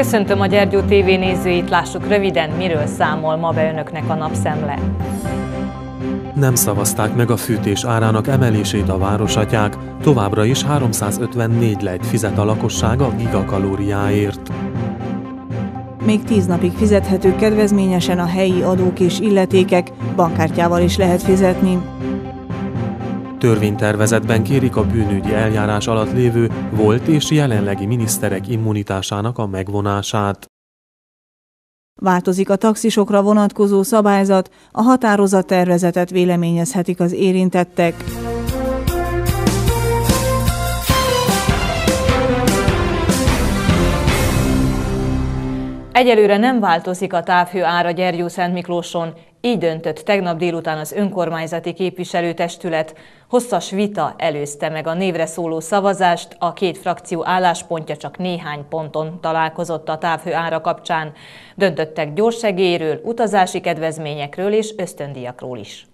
Köszöntöm a Gyergyó TV nézőit, lássuk röviden, miről számol ma be önöknek a napszemle. Nem szavazták meg a fűtés árának emelését a városatyák, továbbra is 354 lejt fizet a lakosság a gigakalóriáért. Még 10 napig fizethető kedvezményesen a helyi adók és illetékek, bankkártyával is lehet fizetni. Törvénytervezetben kérik a bűnügyi eljárás alatt lévő volt és jelenlegi miniszterek immunitásának a megvonását. Változik a taxisokra vonatkozó szabályzat, a határozattervezetet véleményezhetik az érintettek. Egyelőre nem változik a távhő ára Gyergyószentmiklóson, így döntött tegnap délután az önkormányzati képviselőtestület. Hosszas vita előzte meg a névre szóló szavazást, a két frakció álláspontja csak néhány ponton találkozott a távhő ára kapcsán. Döntöttek gyorssegélyről, utazási kedvezményekről és ösztöndíjakról is.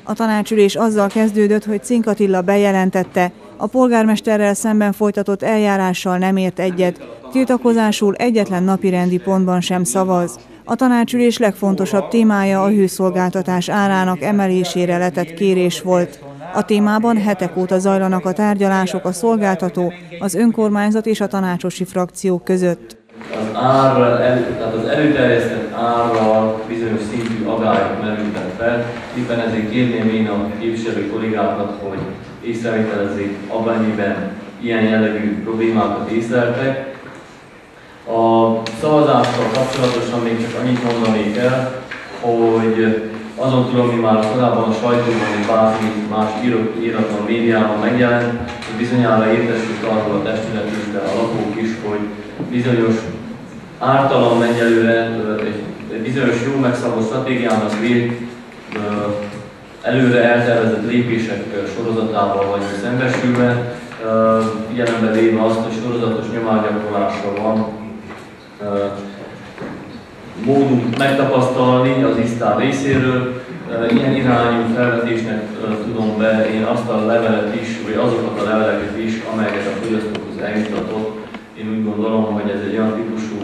A tanácsülés azzal kezdődött, hogy Cink Attila bejelentette, a polgármesterrel szemben folytatott eljárással nem ért egyet, tiltakozásul egyetlen napirendi pontban sem szavaz. A tanácsülés legfontosabb témája a hőszolgáltatás árának emelésére letett kérés volt. A témában hetek óta zajlanak a tárgyalások a szolgáltató, az önkormányzat és a tanácsosi frakciók között. Tehát az előterjesztett árral bizonyos szintű agályok merültek fel, éppen ezért kérném én a képviselő kollégákat, hogy észrevételezzék, amennyiben ilyen jellegű problémákat észleltek. A szavazással kapcsolatosan még csak annyit mondanék el, hogy azon tudom, hogy már korábban a sajtóban és bármi más íratlan médiában megjelent, hogy bizonyára értesült arról a testületünkkel a lakók is, hogy bizonyos ártalan megy előre, egy bizonyos jó megszabott stratégiának előre eltervezett lépések sorozatával vagyunk szembesülve, figyelembe véve azt, hogy sorozatos nyomásgyakorlásra van módunk megtapasztalni az ISZTÁR részéről. Ilyen irányú felvetésnek tudom be én azt a levelet is, vagy azokat a leveleket is, amelyeket a fogyasztókhoz eljutatott. Én úgy gondolom, hogy ez egy olyan típusú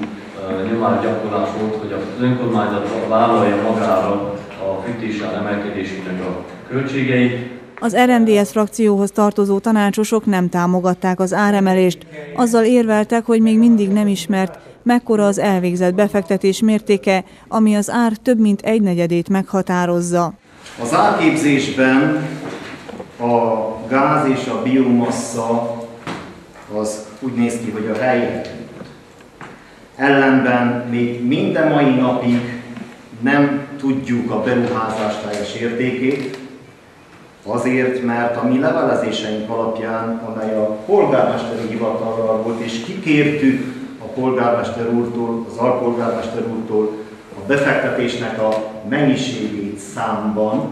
nyomásgyakorlás volt, hogy az önkormányzat vállalja magára a fűtésár emelkedésének a költségeit. Az RMDSZ frakcióhoz tartozó tanácsosok nem támogatták az áremelést, azzal érveltek, hogy még mindig nem ismert, mekkora az elvégzett befektetés mértéke, ami az ár több mint 1/4-ét meghatározza. Az árképzésben a gáz és a biomassa az úgy néz ki, hogy a helyre tűnt. Ellenben még minden mai napig nem tudjuk a beruházás teljes értékét, azért, mert a mi levelezéseink alapján, amely a polgármesteri hivatallal volt, és kikértük a polgármester úrtól, az alpolgármester úrtól a befektetésnek a mennyiségét számban,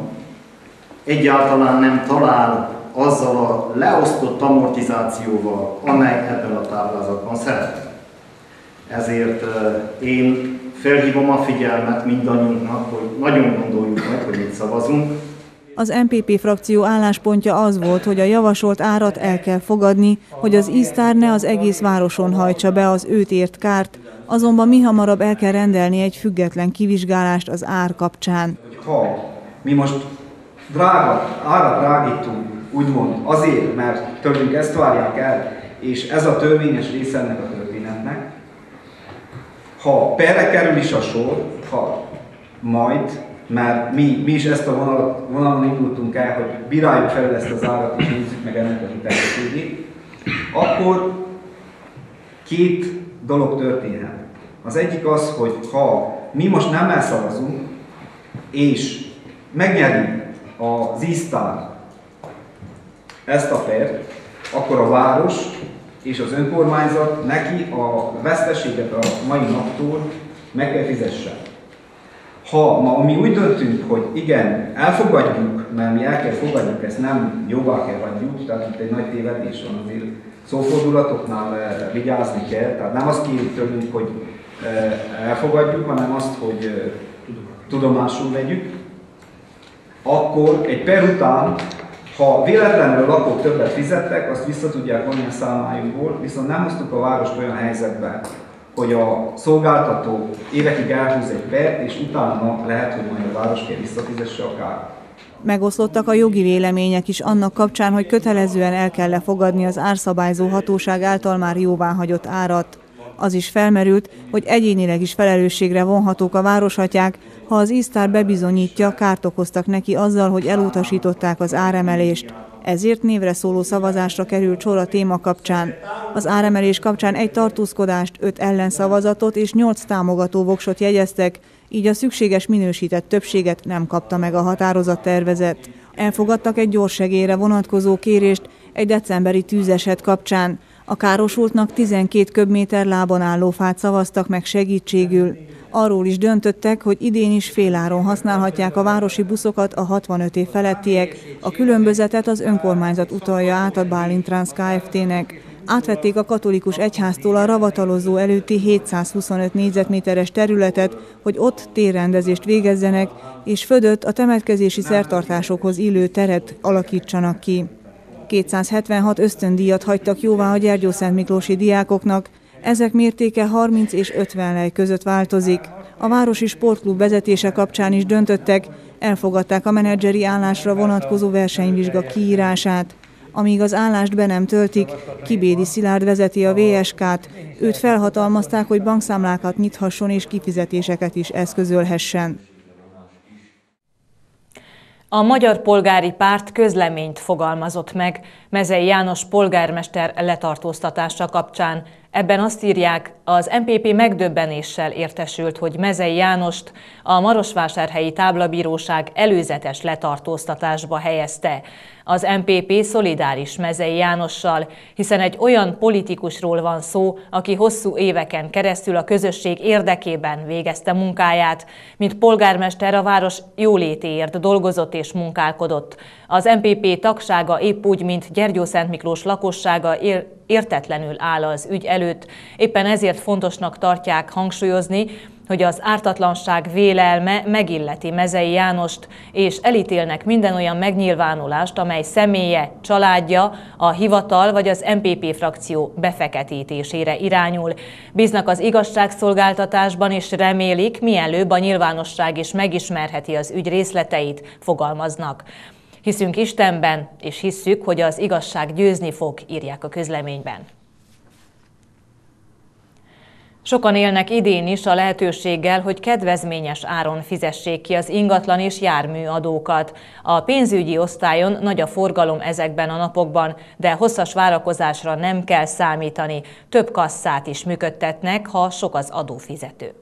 egyáltalán nem talál azzal a leosztott amortizációval, amely ebben a táblázatban szerepel. Ezért én felhívom a figyelmet mindannyiunknak, hogy nagyon gondoljuk meg, hogy mit szavazunk. Az MPP frakció álláspontja az volt, hogy a javasolt árat el kell fogadni, hogy az ISZTÁR ne az egész városon hajtsa be az őt ért kárt, azonban mihamarabb el kell rendelni egy független kivizsgálást az ár kapcsán. Ha mi most árat drágítunk, úgymond azért, mert tőlünk ezt várják el, és ez a törvényes része ennek a történetnek, ha perre kerül is a sor, ha majd, mert mi is ezt a vonalon indultunk el, hogy bíráljuk fel ezt az árat és nézzük meg ennek a hitelességét, akkor két dolog történhet. Az egyik az, hogy ha mi most nem elszavazunk, és megnyeri az ISZTÁR ezt a pert, akkor a város és az önkormányzat neki a veszteséget a mai naptól meg kell fizessen. Ha ma mi úgy döntünk, hogy igen, elfogadjuk, mert mi el kell fogadjuk, ezt nem jóvá kell hagyjuk, tehát itt egy nagy tévedés van, azért szófordulatoknál vigyázni kell, tehát nem azt kérjük tőlünk, hogy elfogadjuk, hanem azt, hogy tudomásul vegyük, akkor egy per után Ha véletlenül a lakók többet fizettek, azt vissza tudják vonni a számlájukból, viszont nem hoztuk a várost olyan helyzetbe, hogy a szolgáltató évekig elhúz egy pert, és utána lehet, hogy majd a városkér visszafizesse a kárt. Megoszlottak a jogi vélemények is annak kapcsán, hogy kötelezően el kell fogadni az árszabályzó hatóság által már jóváhagyott árat. Az is felmerült, hogy egyénileg is felelősségre vonhatók a városatyák, ha az íztár bebizonyítja, kárt okoztak neki azzal, hogy elutasították az áremelést. Ezért névre szóló szavazásra került sor a téma kapcsán. Az áremelés kapcsán egy tartózkodást, 5 ellenszavazatot és 8 támogató voksot jegyeztek, így a szükséges minősített többséget nem kapta meg a határozattervezet. Elfogadtak egy gyorssegélyre vonatkozó kérést egy decemberi tűzeset kapcsán. A károsultnak 12 köbméter lábon álló fát szavaztak meg segítségül. Arról is döntöttek, hogy idén is féláron használhatják a városi buszokat a 65 év felettiek, a különbözetet az önkormányzat utalja át a Bálint Trans Kft-nek. Átvették a katolikus egyháztól a ravatalozó előtti 725 négyzetméteres területet, hogy ott térrendezést végezzenek, és fölött a temetkezési szertartásokhoz illő teret alakítsanak ki. 276 ösztöndíjat hagytak jóvá a gyergyószentmiklósi diákoknak, ezek mértéke 30 és 50 lej között változik. A városi sportklub vezetése kapcsán is döntöttek, elfogadták a menedzseri állásra vonatkozó versenyvizsga kiírását. Amíg az állást be nem töltik, Kibédi Szilárd vezeti a VSK-t, őt felhatalmazták, hogy bankszámlákat nyithasson és kifizetéseket is eszközölhessen. A Magyar Polgári Párt közleményt fogalmazott meg Mezei János polgármester letartóztatása kapcsán. Ebben azt írják, az MPP megdöbbenéssel értesült, hogy Mezei Jánost a Marosvásárhelyi Táblabíróság előzetes letartóztatásba helyezte. Az MPP szolidáris Mezei Jánossal, hiszen egy olyan politikusról van szó, aki hosszú éveken keresztül a közösség érdekében végezte munkáját, mint polgármester a város jólétéért dolgozott és munkálkodott. Az MPP tagsága épp úgy, mint Gyergyószentmiklós lakossága értetlenül áll az ügy előtt. Éppen ezért fontosnak tartják hangsúlyozni, hogy az ártatlanság vélelme megilleti Mezei Jánost, és elítélnek minden olyan megnyilvánulást, amely személye, családja, a hivatal vagy az MPP frakció befeketítésére irányul. Bíznak az igazságszolgáltatásban, és remélik, mielőbb a nyilvánosság is megismerheti az ügy részleteit, fogalmaznak. Hiszünk Istenben, és hisszük, hogy az igazság győzni fog, írják a közleményben. Sokan élnek idén is a lehetőséggel, hogy kedvezményes áron fizessék ki az ingatlan és járműadókat. A pénzügyi osztályon nagy a forgalom ezekben a napokban, de hosszas várakozásra nem kell számítani. Több kasszát is működtetnek, ha sok az adófizető.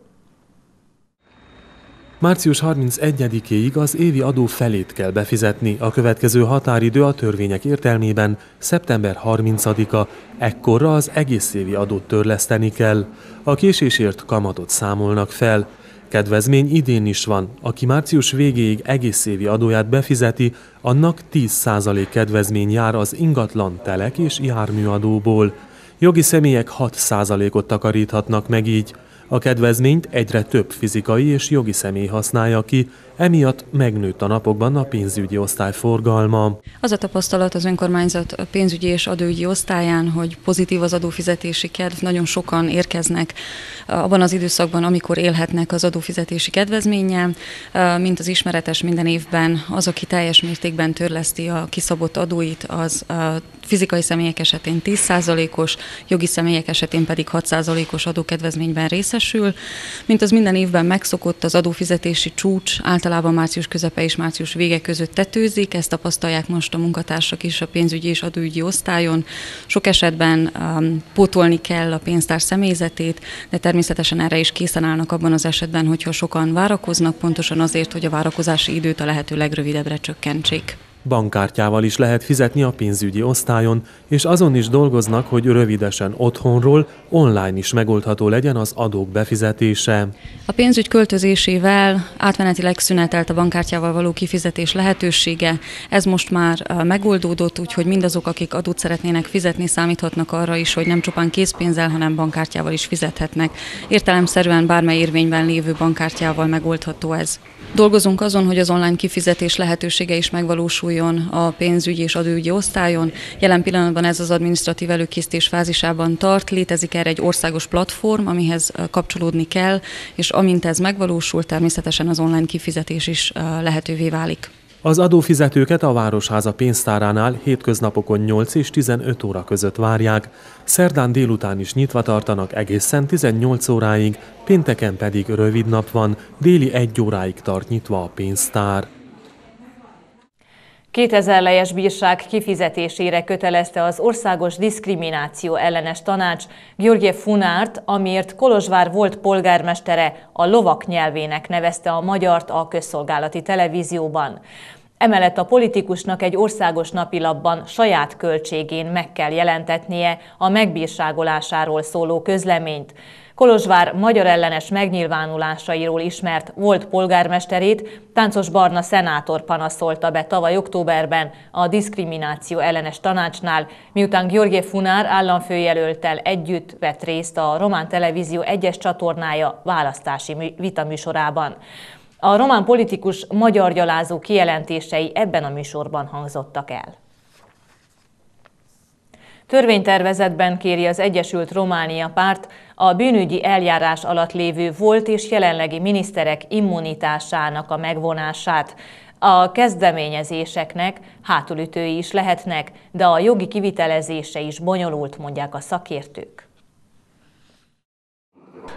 Március 31-éig az évi adó felét kell befizetni, a következő határidő a törvények értelmében szeptember 30-a, ekkorra az egész évi adót törleszteni kell. A késésért kamatot számolnak fel. Kedvezmény idén is van, aki március végéig egész évi adóját befizeti, annak 10% kedvezmény jár az ingatlan, telek és járműadóból. Jogi személyek 6%-ot takaríthatnak meg így. A kedvezményt egyre több fizikai és jogi személy használja ki, emiatt megnőtt a napokban a pénzügyi osztály forgalma. Az a tapasztalat az önkormányzat pénzügyi és adóügyi osztályán, hogy pozitív az adófizetési kedv, nagyon sokan érkeznek abban az időszakban, amikor élhetnek az adófizetési kedvezménnyel, mint az ismeretes minden évben az, aki teljes mértékben törleszti a kiszabott adóit, az fizikai személyek esetén 10%-os, jogi személyek esetén pedig 6%-os adókedvezményben részesül. Mint az minden évben megszokott, az adófizetési csúcs általában március közepe és március vége között tetőzik, ezt tapasztalják most a munkatársak is a pénzügyi és adóügyi osztályon. Sok esetben pótolni kell a pénztár személyzetét, de természetesen erre is készen állnak abban az esetben, hogyha sokan várakoznak, pontosan azért, hogy a várakozási időt a lehető legrövidebbre csökkentsék. Bankkártyával is lehet fizetni a pénzügyi osztályon, és azon is dolgoznak, hogy rövidesen otthonról online is megoldható legyen az adók befizetése. A pénzügy költözésével átmenetileg szünetelt a bankkártyával való kifizetés lehetősége. Ez most már megoldódott, úgyhogy mindazok, akik adót szeretnének fizetni, számíthatnak arra is, hogy nem csupán készpénzzel, hanem bankkártyával is fizethetnek. Értelemszerűen bármely érvényben lévő bankkártyával megoldható ez. Dolgozunk azon, hogy az online kifizetés lehetősége is megvalósuljon a pénzügyi és adóügyi osztályon. Jelen pillanatban ez az adminisztratív előkészítés fázisában tart. Létezik erre egy országos platform, amihez kapcsolódni kell, és amint ez megvalósul, természetesen az online kifizetés is lehetővé válik. Az adófizetőket a Városháza pénztáránál hétköznapokon 8 és 15 óra között várják, szerdán délután is nyitva tartanak egészen 18 óráig, pénteken pedig rövid nap van, déli 1 óráig tart nyitva a pénztár. 2000 lejes bírság kifizetésére kötelezte az Országos Diszkrimináció Ellenes Tanács György Funárt, amiért Kolozsvár volt polgármestere a lovak nyelvének nevezte a magyart a közszolgálati televízióban. Emellett a politikusnak egy országos napilapban saját költségén meg kell jelentetnie a megbírságolásáról szóló közleményt. Kolozsvár magyar ellenes megnyilvánulásairól ismert volt polgármesterét Táncos Barna szenátor panaszolta be tavaly októberben a Diszkrimináció Ellenes Tanácsnál, miután György Funár államfőjelölttel együtt vett részt a Román Televízió 1-es csatornája választási vitaműsorában. A román politikus magyargyalázó kijelentései ebben a műsorban hangzottak el. Törvénytervezetben kéri az Egyesült Románia Párt a bűnügyi eljárás alatt lévő volt és jelenlegi miniszterek immunitásának a megvonását. A kezdeményezéseknek hátulütői is lehetnek, de a jogi kivitelezése is bonyolult, mondják a szakértők.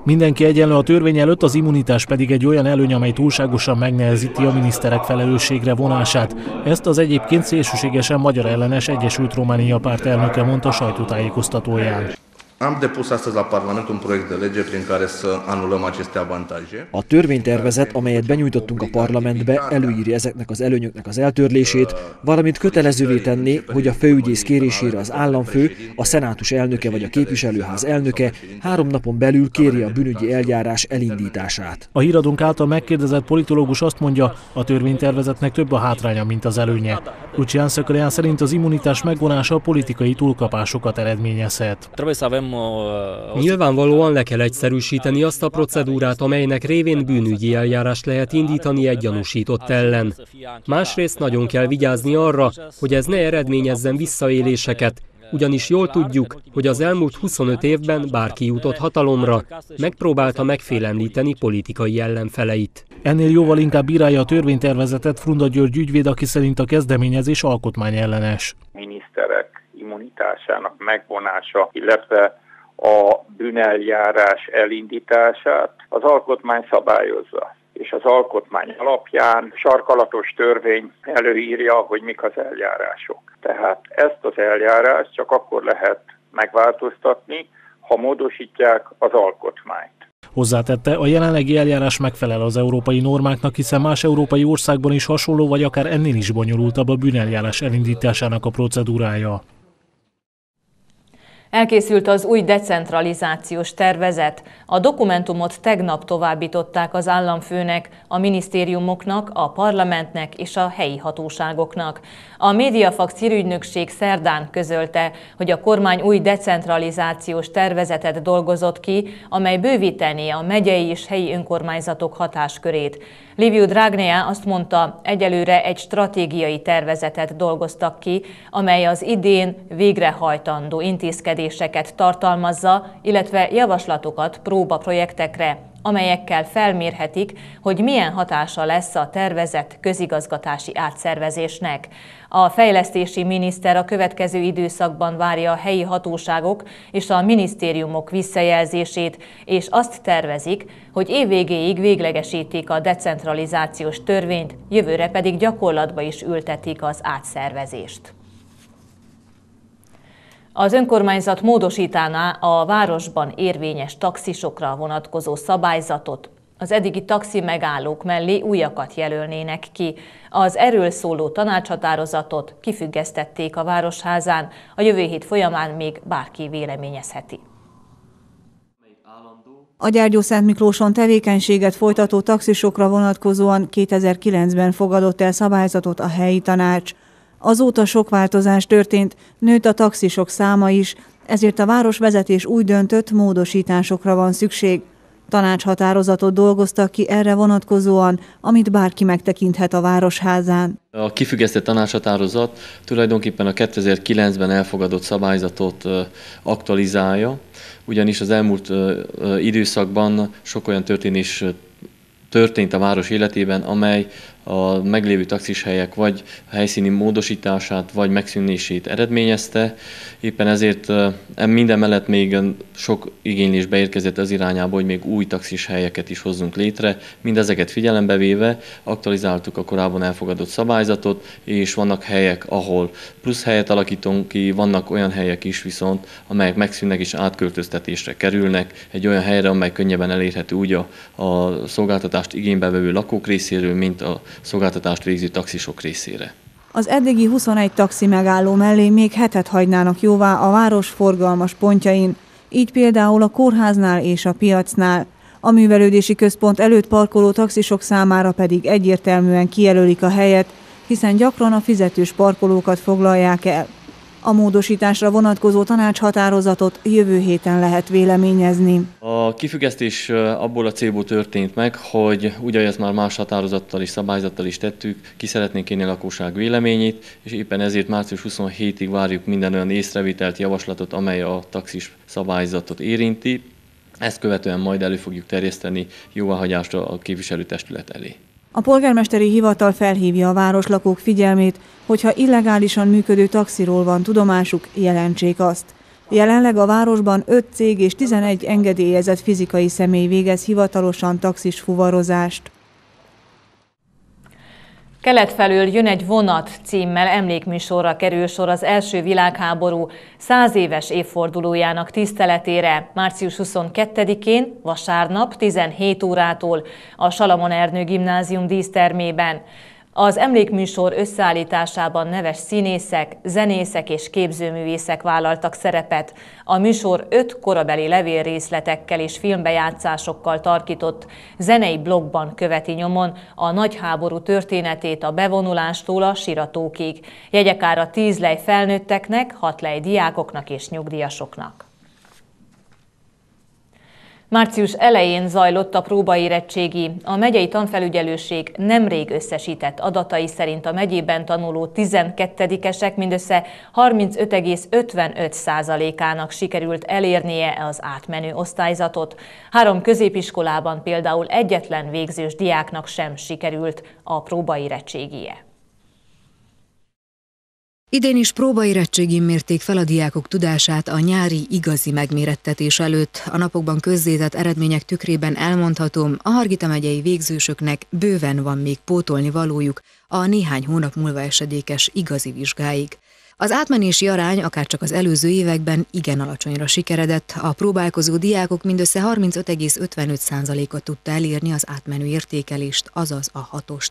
Mindenki egyenlő a törvény előtt, az immunitás pedig egy olyan előny, amely túlságosan megnehezíti a miniszterek felelősségre vonását. Ezt az egyébként szélsőségesen magyar ellenes Egyesült Románia Párt elnöke mondta sajtótájékoztatóján. Am depus astăzi la Parlament un proiect de lege prin care să anulăm aceste avantaje. A törvénytervezet, amelyet benyújtottunk a parlamentbe, előírja ezeknek az előnyöknek az eltörlését, valamint kötelezővé tenni, hogy a főügyész kérésére az államfő, a szenátus elnöke vagy a képviselőház elnöke 3 napon belül kéri a bűnügyi eljárás elindítását. A híradónk által megkérdezett politológus azt mondja, a törvénytervezetnek több a hátránya, mint az előnye. Lucian Szökölyan szerint az immunitás megvonása politikai túlkapásokat eredményezhet. Nyilvánvalóan le kell egyszerűsíteni azt a procedúrát, amelynek révén bűnügyi eljárást lehet indítani egy gyanúsított ellen. Másrészt nagyon kell vigyázni arra, hogy ez ne eredményezzen visszaéléseket, ugyanis jól tudjuk, hogy az elmúlt 25 évben bárki jutott hatalomra, megpróbálta megfélemlíteni politikai ellenfeleit. Ennél jóval inkább bírálja a törvénytervezetet Frunda György ügyvéd, aki szerint a kezdeményezés alkotmányellenes. Miniszterek immunitásának megvonása, illetve a bűneljárás elindítását az alkotmány szabályozza, és az alkotmány alapján sarkalatos törvény előírja, hogy mik az eljárások. Tehát ezt az eljárást csak akkor lehet megváltoztatni, ha módosítják az alkotmányt. Hozzátette, a jelenlegi eljárás megfelel az európai normáknak, hiszen más európai országban is hasonló, vagy akár ennél is bonyolultabb a bűneljárás elindításának a procedúrája. Elkészült az új decentralizációs tervezet. A dokumentumot tegnap továbbították az államfőnek, a minisztériumoknak, a parlamentnek és a helyi hatóságoknak. A Mediafakt hírügynökség szerdán közölte, hogy a kormány új decentralizációs tervezetet dolgozott ki, amely bővítené a megyei és helyi önkormányzatok hatáskörét. Liviu Dragnea azt mondta, egyelőre egy stratégiai tervezetet dolgoztak ki, amely az idén végrehajtandó intézkedéseket tartalmazza, illetve javaslatokat próbaprojektekre, amelyekkel felmérhetik, hogy milyen hatása lesz a tervezett közigazgatási átszervezésnek. A fejlesztési miniszter a következő időszakban várja a helyi hatóságok és a minisztériumok visszajelzését, és azt tervezik, hogy év végéig véglegesítik a decentralizációs törvényt, jövőre pedig gyakorlatba is ültetik az átszervezést. Az önkormányzat módosítaná a városban érvényes taxisokra vonatkozó szabályzatot. Az eddigi taxi megállók mellé újakat jelölnének ki. Az erről szóló tanácshatározatot kifüggesztették a Városházán, a jövő hét folyamán még bárki véleményezheti. A Gyergyószentmiklóson tevékenységet folytató taxisokra vonatkozóan 2009-ben fogadott el szabályzatot a helyi tanács. Azóta sok változás történt, nőtt a taxisok száma is, ezért a városvezetés úgy döntött, módosításokra van szükség. Tanácshatározatot dolgoztak ki erre vonatkozóan, amit bárki megtekinthet a Városházán. A kifüggesztett tanácshatározat tulajdonképpen a 2009-ben elfogadott szabályzatot aktualizálja, ugyanis az elmúlt időszakban sok olyan történés történt a város életében, amely a meglévő taxishelyek vagy helyszíni módosítását, vagy megszűnését eredményezte. Éppen ezért minden mellett még sok igénylés beérkezett az irányába, hogy még új taxishelyeket is hozzunk létre. Mindezeket figyelembe véve aktualizáltuk a korábban elfogadott szabályzatot, és vannak helyek, ahol plusz helyet alakítunk ki, vannak olyan helyek is viszont, amelyek megszűnnek és átköltöztetésre kerülnek egy olyan helyre, amely könnyebben elérhető úgy a szolgáltatást igénybe vevő lakók részéről, mint a szolgáltatást végző taxisok részére. Az eddigi 21 taxi megálló mellé még 7-et hagynának jóvá a város forgalmas pontjain, így például a kórháznál és a piacnál. A művelődési központ előtt parkoló taxisok számára pedig egyértelműen kijelölik a helyet, hiszen gyakran a fizetős parkolókat foglalják el. A módosításra vonatkozó tanácshatározatot jövő héten lehet véleményezni. A kifüggesztés abból a célból történt meg, hogy ugye ezt már más határozattal és szabályzattal is tettük, ki szeretnénk kérni a lakosság véleményét, és éppen ezért március 27-ig várjuk minden olyan észrevételt, javaslatot, amely a taxis szabályzatot érinti. Ezt követően majd elő fogjuk terjeszteni jóváhagyásra a képviselőtestület elé. A polgármesteri hivatal felhívja a városlakók figyelmét, hogyha illegálisan működő taxiról van tudomásuk, jelentsék azt. Jelenleg a városban 5 cég és 11 engedélyezett fizikai személy végez hivatalosan taxis fuvarozást. Kelet felől jön egy vonat címmel emlékműsorra kerül sor az első világháború 100 éves évfordulójának tiszteletére március 22-én, vasárnap 17 órától a Salamon Ernő Gimnázium dísztermében. Az emlékműsor összeállításában neves színészek, zenészek és képzőművészek vállaltak szerepet. A műsor 5 korabeli levélrészletekkel és filmbejátszásokkal tarkított zenei blokkban követi nyomon a nagyháború történetét a bevonulástól a siratókig. Jegyek ára 10 lej felnőtteknek, 6 lej diákoknak és nyugdíjasoknak. Március elején zajlott a próbaérettségi. A megyei tanfelügyelőség nemrég összesített adatai szerint a megyében tanuló 12-esek mindössze 35,55%-ának sikerült elérnie az átmenő osztályzatot. 3 középiskolában például egyetlen végzős diáknak sem sikerült a próbaérettségije. Idén is próbaérettségin mérték fel a diákok tudását a nyári igazi megmérettetés előtt. A napokban közzétett eredmények tükrében elmondhatom, a Hargita megyei végzősöknek bőven van még pótolni valójuk a néhány hónap múlva esedékes igazi vizsgáig. Az átmenési arány akárcsak az előző években igen alacsonyra sikeredett, a próbálkozó diákok mindössze 35,55%-ot tudta elérni az átmenő értékelést, azaz a 6-ost.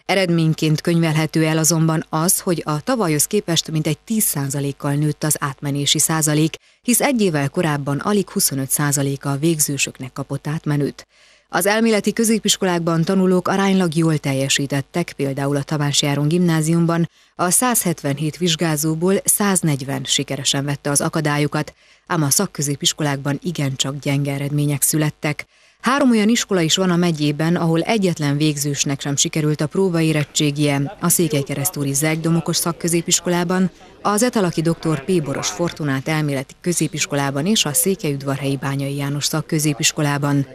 Eredményként könyvelhető el azonban az, hogy a tavalyhoz képest mintegy 10%-kal nőtt az átmenési százalék, hisz egy évvel korábban alig 25%-a a végzősöknek kapott átmenőt. Az elméleti középiskolákban tanulók aránylag jól teljesítettek, például a Tamássjáron gimnáziumban a 177 vizsgázóból 140 sikeresen vette az akadályokat, ám a szakközépiskolákban igencsak gyenge eredmények születtek. 3 olyan iskola is van a megyében, ahol egyetlen végzősnek sem sikerült a próbaérettségie, a Székelykeresztúri Zegdomokos szakközépiskolában, az Etalaki Dr. P. Boros Fortunát elméleti középiskolában és a Székelyudvarhelyi Bányai János szakközépiskolában.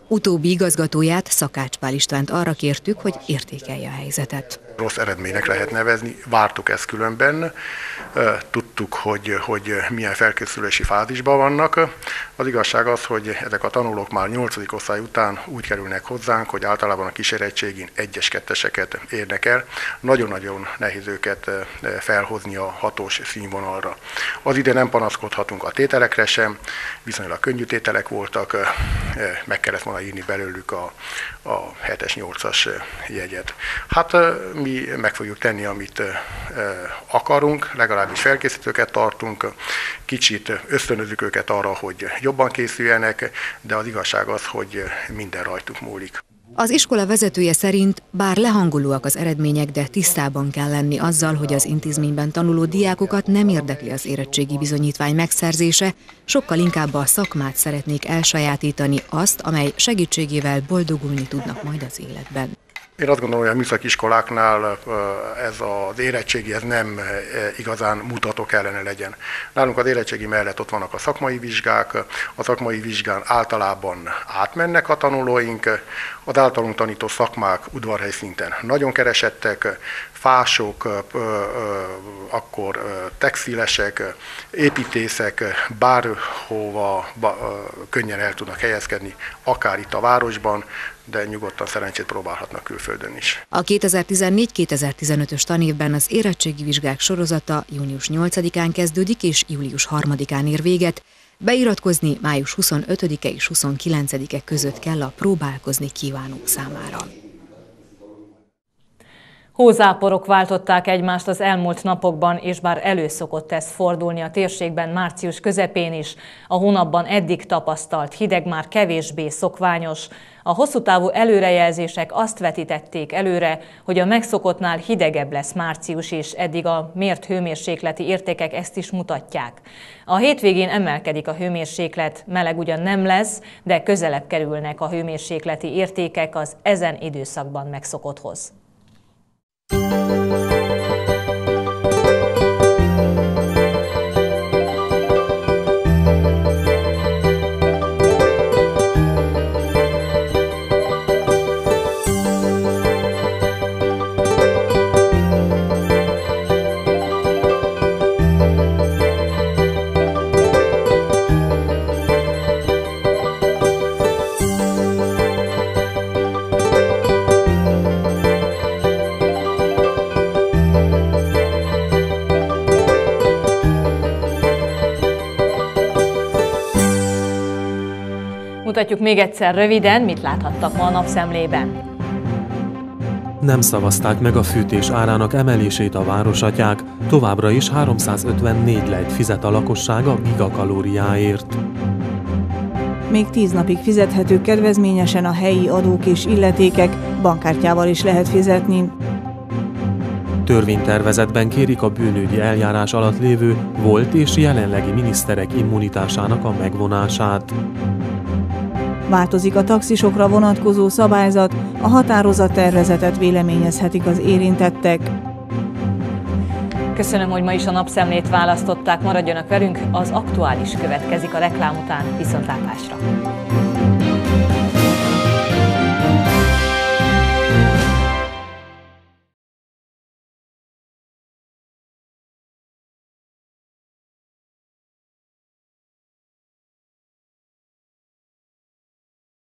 Utóbbi igazgatóját, Szakács Pál Istvánt arra kértük, hogy értékelje a helyzetet. Rossz eredménynek lehet nevezni, vártuk ezt különben, tudtuk, hogy milyen felkészülési fázisban vannak. Az igazság az, hogy ezek a tanulók már 8. osztály után úgy kerülnek hozzánk, hogy általában a kísérettségén 1-es, 2-eseket érnek el. Nagyon-nagyon nehéz őket felhozni a 6-os színvonalra. Az ide nem panaszkodhatunk a tételekre sem, viszonylag könnyű tételek voltak, meg kellett volna írni belőlük a 7-es, 8-as jegyet. Hát mi meg fogjuk tenni, amit akarunk, legalábbis felkészítőket tartunk, kicsit ösztönözzük őket arra, hogy jobban készüljenek, de az igazság az, hogy minden rajtuk múlik. Az iskola vezetője szerint bár lehangolóak az eredmények, de tisztában kell lenni azzal, hogy az intézményben tanuló diákokat nem érdekli az érettségi bizonyítvány megszerzése, sokkal inkább a szakmát szeretnék elsajátítani, azt, amely segítségével boldogulni tudnak majd az életben. Én azt gondolom, hogy a műszaki iskoláknál ez az érettségi ez nem igazán mutatók ellene legyen. Nálunk az érettségi mellett ott vannak a szakmai vizsgák, a szakmai vizsgán általában átmennek a tanulóink, az általunk tanító szakmák udvarhely szinten nagyon keresettek, fások, akkor textilesek, építészek, bárhova könnyen el tudnak helyezkedni, akár itt a városban, de nyugodtan szerencsét próbálhatnak külföldön is. A 2014-2015-ös tanévben az érettségi vizsgák sorozata június 8-án kezdődik és július 3-án ér véget. Beiratkozni május 25-e és 29-e között kell a próbálkozni kívánók számára. Hózáporok váltották egymást az elmúlt napokban, és bár elő szokott ez fordulni a térségben március közepén is, a hónapban eddig tapasztalt hideg már kevésbé szokványos. A hosszú távú előrejelzések azt vetítették előre, hogy a megszokottnál hidegebb lesz március, és eddig a mért hőmérsékleti értékek ezt is mutatják. A hétvégén emelkedik a hőmérséklet, meleg ugyan nem lesz, de közelebb kerülnek a hőmérsékleti értékek az ezen időszakban megszokotthoz. Mutatjuk még egyszer röviden, mit láthattak ma a napszemlében. Nem szavazták meg a fűtés árának emelését a városatyák, továbbra is 354 lejt fizet a lakossága gigakalóriáért. Még 10 napig fizethetők kedvezményesen a helyi adók és illetékek, bankkártyával is lehet fizetni. Törvénytervezetben kérik a bűnügyi eljárás alatt lévő volt és jelenlegi miniszterek immunitásának a megvonását. Változik a taxisokra vonatkozó szabályzat, a határozattervezetet véleményezhetik az érintettek. Köszönöm, hogy ma is a napszemlét választották, maradjanak velünk, az aktuális következik a reklám után, viszontlátásra!